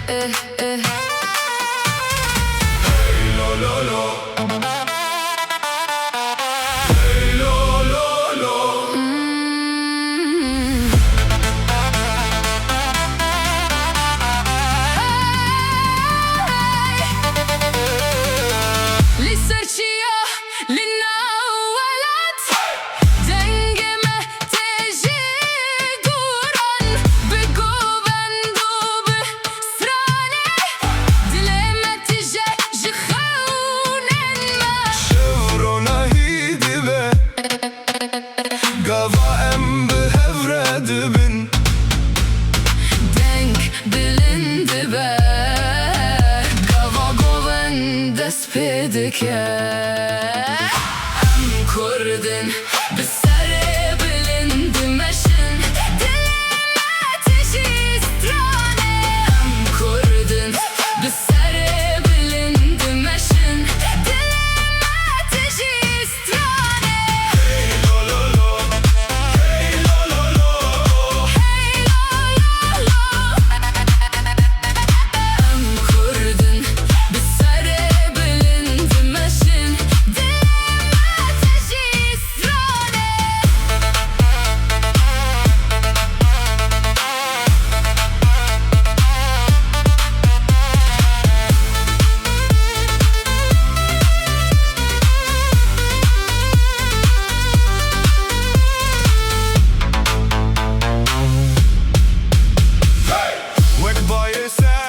Hey lo lo lo. Hey lo lo lo. للسرشية للنولات دنجمة تجي دوران بقوبان دوب سراني دلما تجي جخونن ما شورona hidibe. Gava em behevred bin. denk bilindi be Gava goven despedike Em kurdin bisere bilindi meşin Dilime tişi strane Em kurdin bisere bilindi meşin Dilime tişi strane Hey lo lo lo. Hey lo lo lo. Hey lo lo lo Em kurdin bisere bilindi meşin Dilime tişi strane Wek baye sen.